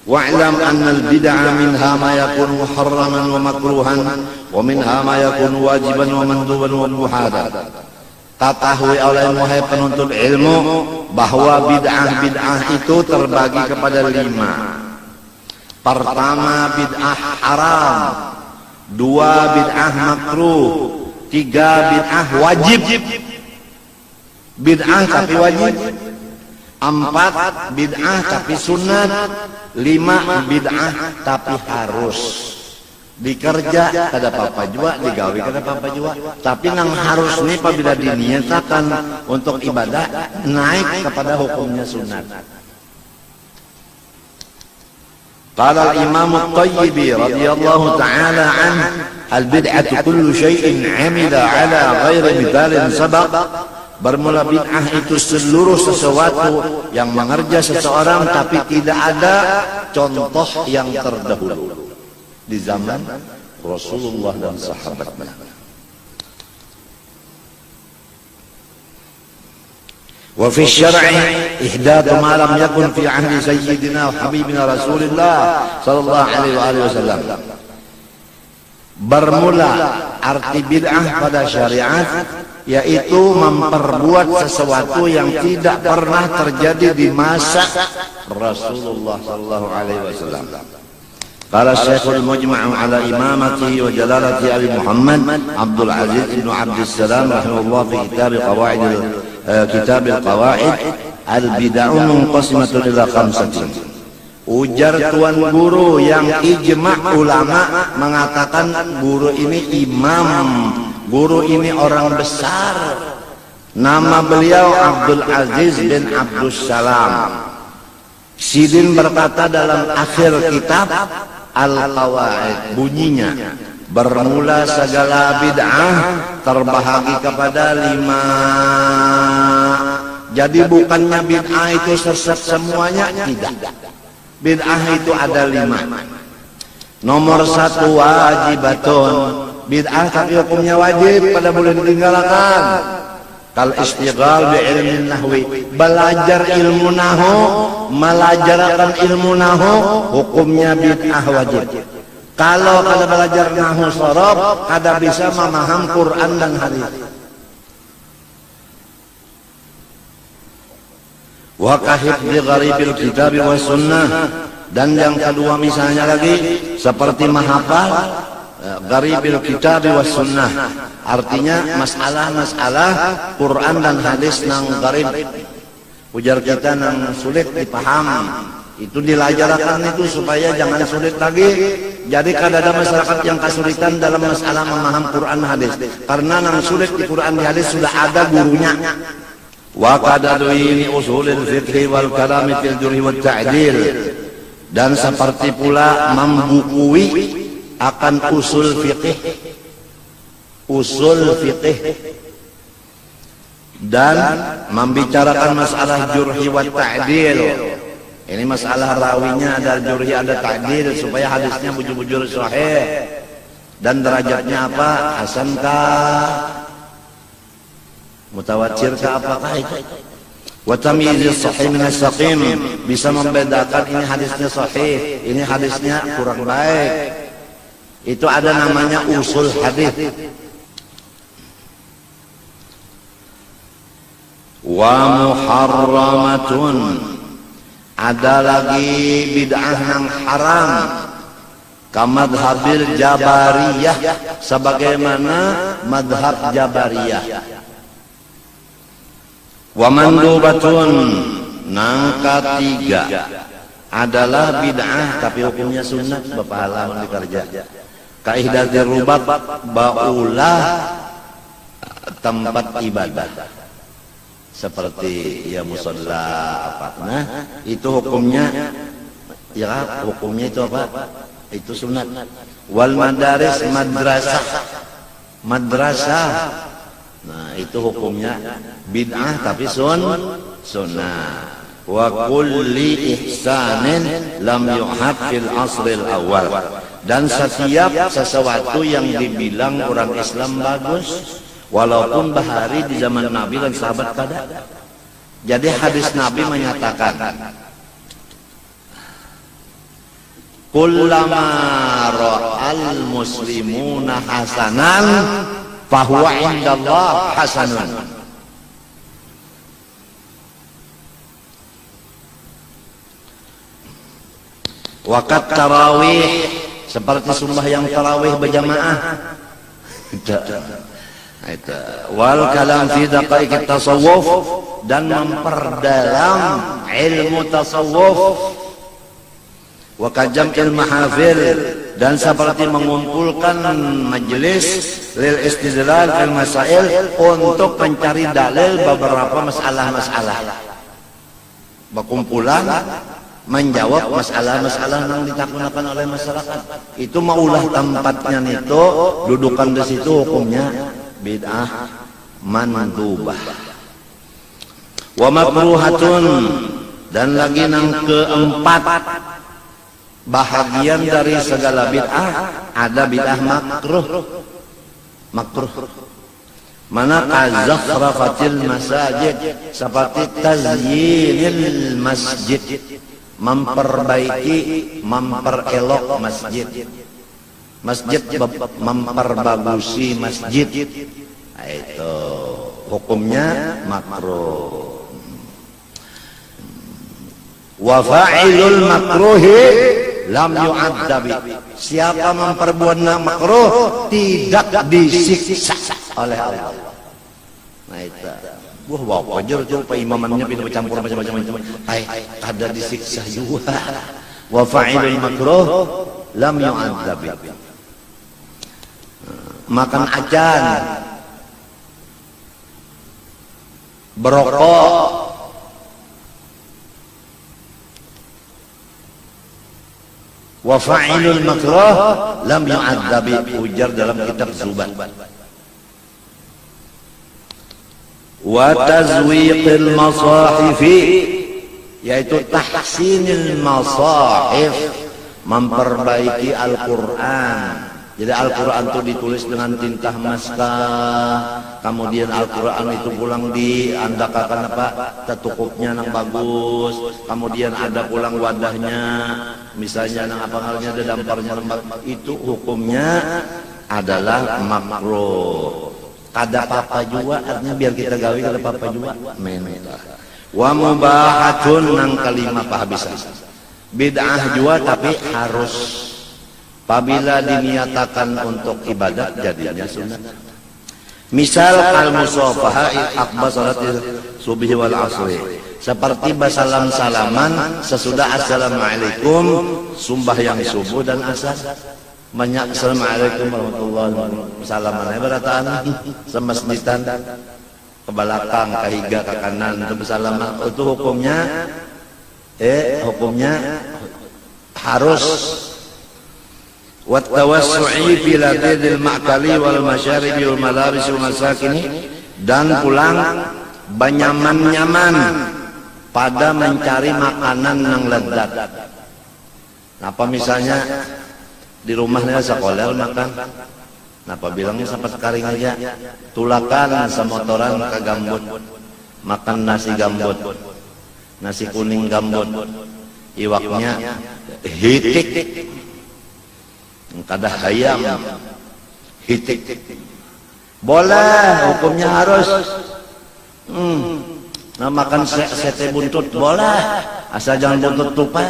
Wa'lam anna al-bid'a minha ma yakunu muharraman wa makruhan wa minha ma yakunu wajiban wa manduban wa muhadan. Ketahui oleh wahai penuntut ilmu bahwa bid'ah itu terbagi kepada 5. Pertama, bid'ah haram. 2, bid'ah makruh. 3, bid'ah wajib. Bid'ah tapi wajib. 4, bid'ah tapi sunat. 5, bid'ah tapi harus. Dikerja kada apa-apa juga, digawe kada apa-apa juga. Tapi nang harus nih apabila diniatakan untuk ibadah naik kepada hukumnya sunat. Qala al-Imam At-Tayyibi radhiyallahu ta'ala anhu, al-bid'atu kullu syai'in 'amila 'ala ghairi mithalin sabaq. Bermula bid'ah itu seluruh sesuatu yang mengerja seseorang tapi tidak ada contoh yang terdahulu di zaman Rasulullah dan sahabatnya. Wa fi syar'i ihdath ma lam yakun fi ahdi sayyidina wa habibina Rasulullah sallallahu alaihi wasallam. Bermula arti bid'ah pada syariat yaitu memperbuat sesuatu yang tidak pernah terjadi di masa Rasulullah sallallahu alaihi wasallam. Qala Syekhul Mujma' ala imamati wa jalalati Abi Muhammad Abdul Aziz ibn Abdussalam rahimahullah fi kitab al-qawaid al-bid'ah munqasimatun ila 5. Ujar tuan guru yang ijma' ulama mengatakan guru ini imam, guru ini orang besar. Nama beliau Abdul Aziz bin Abdussalam. Sidin berkata dalam akhir kitab Al-Qawaid, bunyinya bermula segala bid'ah terbahagi kepada 5. Jadi bukannya bid'ah itu sesat semuanya, tidak. Bid'ah itu ada 5. Nomor 1, wajibatun. Bid'ah tapi hukumnya wajib, pada boleh ditinggalkan. Kal istighal bi ilmin nahwi, belajar ilmu nahwu, melajarkan ilmu nahwu, hukumnya bid'ah wajib. Kalau kada belajar nahwu sharaf, kada bisa memaham Quran dan hadis. Wa kahifdzi gharibil kitab wa sunnah. Dan yang kedua misalnya lagi seperti menghafal gharibil kitab wa sunnah. Artinya masalah-masalah Quran dan hadis nang gharib, ujar kita nang sulit dipaham, itu dilajarkan itu supaya jangan sulit lagi. Jadi kada ada masyarakat yang kesulitan dalam masalah memaham Quran hadis, karena nang sulit di Quran di hadis sudah ada gurunya. Wa qadadwi usulil fiqh wal kalam fil jurh wat ta'dil. Dan seperti pula membukui akan usul fiqh, dan membicarakan masalah jurhi wa ta'dil. Ini masalah rawinya ada jurhi ada ta'dil supaya hadisnya bujur-bujur sahih. Dan derajatnya apa? Hasan kah? Mutawatir kah, apakah itu? Wa tamyiz sahih min as-saqim, bisa membedakan ini hadisnya sahih, ini hadisnya kurang baik. Itu ada namanya usul hadis. Wa muharramatun, ada lagi bid'ah yang haram, kamadhabil jabariyah, sebagaimana madhab jabariyah. Wa mandubatun, nang ketiga adalah bid'ah tapi hukumnya sunat, berpahala dikerja. Kaihdatir rubat, baulah tempat ibadah seperti ya musalla apa, nah itu hukumnya ya, hukumnya itu apa? Itu sunat. Wal madaris, madrasah, nah itu hukumnya bid'ah tapi sunnah. Wa kulli ihsanin lam yuhad fil asril awal, dan setiap sesuatu yang dibilang orang Islam bagus walaupun bahari di zaman Nabi dan sahabat kada. Jadi hadis Nabi menyatakan kullama ra'al muslimuna hasanan fahuwa indallah hasanun. Waqat tarawih, seperti sembahyang tarawih berjamaah. Wal kalam fi daqaiq tasawuf, dan memperdalam ilmu tasawuf. Wa kajam'il mahafil, dan seperti mengumpulkan majelis lil istidlal fil masail, untuk mencari dalil beberapa masalah-masalah. Berkumpulan menjawab masalah-masalah yang ditakunakan oleh masyarakat. Itu maulah tempatnya itu, dudukan di situ hukumnya bid'ah mandubah. Wa makruhatun, dan lagi yang keempat, bahagian dari segala bid'ah ada bid'ah makruh. Makruh mana kazakhrafatil masajid, seperti tazyinil masjid, memperbaiki, memperelok masjid. Masjid memperbagusi masjid, itu hukumnya makruh. Wa fa'ilul makruhi lam yu'adzabi, siapa memperbuat makruh tidak disiksa oleh Allah. Nah itu, wah wajar tuh imamannya pindah bercampur macam-macam. Ada disiksa juga. Wa fa'ilul makruh lam yu'adzabi. Makan acan, berokok, wa fa'ilul makruh lam yu'adzabi, ujar dalam kitab Zubat. Wa tazwiqil masahifi, yaitu tahsinil masahif, memperbaiki Al-Quran. Jadi Al-Quran itu ditulis dengan tinta maskah, kemudian Al-Quran itu pulang diandakakan apa, tetukupnya yang bagus, kemudian ada pulang wadahnya, misalnya yang apa halnya ada damparnya lembab, itu hukumnya adalah makruh. Kada apa juga, artinya biar kita gawe kada apa juga. Wa mubahatun, nang kelima pahabisan. Bid'ah juga tapi harus, apabila diniatakan untuk ibadat jadinya sunat. Misal al-musafaha akbar salat subhi wal asri, seperti basalam-salaman sesudah assalamualaikum, sembahyang subuh dan asar. Banyak assalamualaikum warahmatullahi wabarakatuh, salamannya berataan semasjidan ke belakang, ke higa, ke kanan, untuk bersalaman. Itu hukumnya harus. Wat tawassu'i fi ladidil ma'kali wal masyaribi wal malabis wal masakini, dan pulang banyaman-nyaman pada mencari makanan yang lezat. Apa misalnya di rumahnya sekolah makan, napa bilangnya sampai karing aja, tulakan semotoran ke gambut, makan nasi gambut, nasi kuning gambut, iwaknya hitik, kada hayam, hitik, boleh, hukumnya harus. Nah makan sate buntut boleh, asal jangan buntut tupai.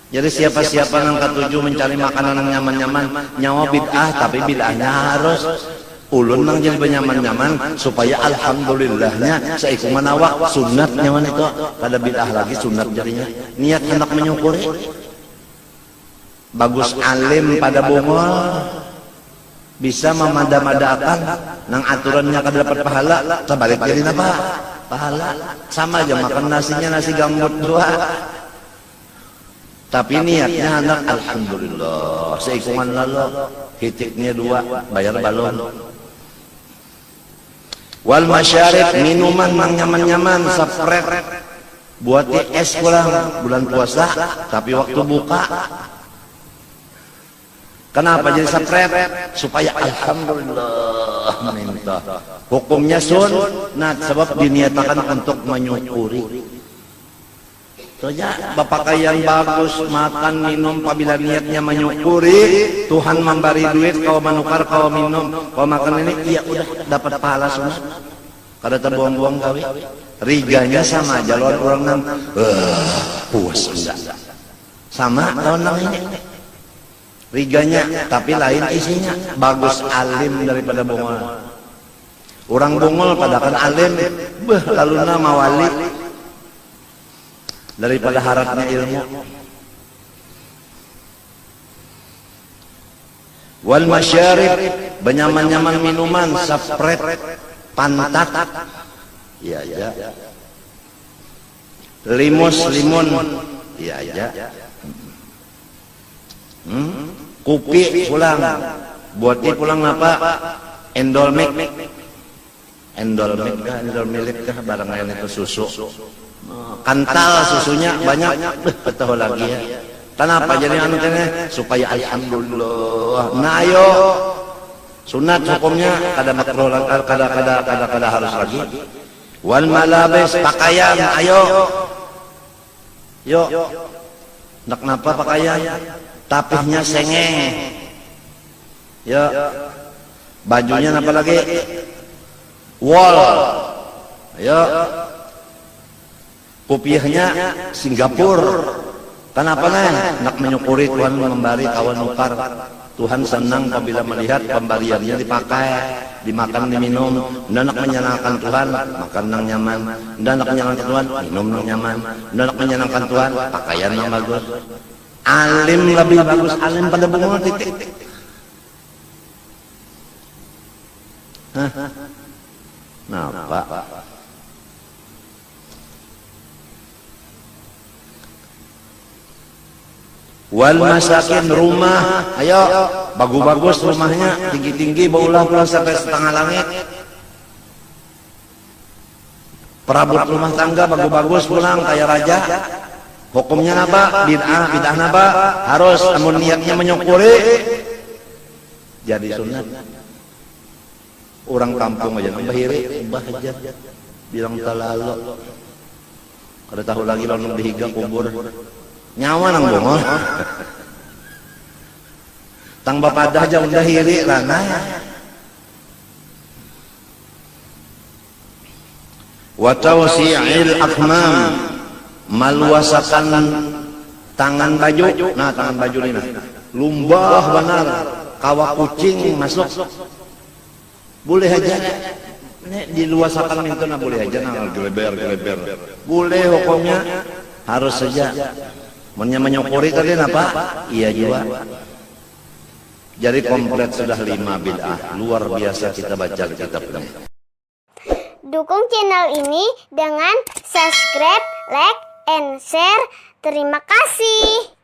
Jadi siapa-siapa yang ketujuh mencari makanan yang nyaman-nyaman, nyawa bid'ah, tapi bid'ahnya harus. Ulun nang jadi benyaman-nyaman supaya alhamdulillahnya seikuman awak sunat nyaman itu, kada bid'ah lagi sunat jadinya. Niat hendak menyukuri. Bagus alim pada bungol, bisa memada-madakan nang aturannya kada dapat pahala, terbalik jadi apa? Pahala. Sama aja makan nasinya nasi gambut dua. Tapi niatnya anak alhamdulillah, seikuman lalu, hitiknya dua, bayar balon. Wal masyarib, minuman mang nyaman-nyaman, sapret, buat es pulang bulan puasa, tapi waktu buka. Kenapa jadi sapret? Supaya alhamdulillah minta. Hukumnya sunat, sebab diniatakan untuk menyukuri. Soalnya berpakaian bagus, makan, minum, apabila niatnya menyukuri, Tuhan memberi duit, kau menukar, kau minum, kau makan ini, iya udah dapat pahala semua. Kada terbuang-buang kali. Riganya sama aja, lawan orang nang, puas enggak. Sama lawan nang ini. Riganya, tapi lain isinya, bagus alim daripada bongol. Orang bongol padakan alim, lalu nama wali. Daripada harapnya ilmu. Wal masyarib, benyaman-nyaman minuman, sapret, pantat, ya ya. Limus, limun, ya ya. Kopi pulang, buatnya pulang apa? Endolmik, endolmik kah, endolmilik kah, barang lain itu susu. Kantal susunya banyak, betul lagi ya. Kenapa jadi anu kene? Supaya alhamdulillah. Nah ayo, sunat hukumnya kada makruh, kada harus lagi. Wal malabis, pakaian, ayo, yuk. Nak napa pakaian? Tapihnya sengeng, ya. Bajunya apa lagi? Wol, ya. Kopiahnya Singapura. Kenapa nih? Nak menyukuri Tuhan memberi kawan nukar. Tuhan senang apabila melihat pemberiannya dipakai, dimakan, diminum. Dan nak menyenangkan Tuhan, makan nang nyaman. Dan nak menyenangkan Tuhan, minum nang nyaman. Dan nak menyenangkan Tuhan, pakaian nang bagus. Alim lebih bagus alim pada bengong titik. Nah, Pak. Wal masakin, rumah, ayo bagus-bagus rumahnya, tinggi-tinggi, baulah pulang sampai setengah langit. Perabot rumah tangga bagus-bagus pulang kayak raja. Hukumnya apa? Bid'ah, bid'ah apa? Harus amun niatnya menyukuri jadi sunat. Orang kampung aja nambah iri, ubah aja. Bilang talalu. Kada tahu lagi lalu dihiga kubur. Nyawa nang bongol. Tang bapadah aja udah hiri rana. Wa tawsi'il akmam, maluasakan tangan baju. Nah, tangan baju ini lumbah benar, kawa kucing masuk. Boleh aja. Nek diluasakan itu nah boleh aja nah geleber. Boleh hukumnya harus saja. Menyukuri tadi apa? Iya juga. Jadi komplit sudah 5 bid'ah. Luar biasa kita baca kitab ini. Dukung channel ini dengan subscribe, like, and share. Terima kasih.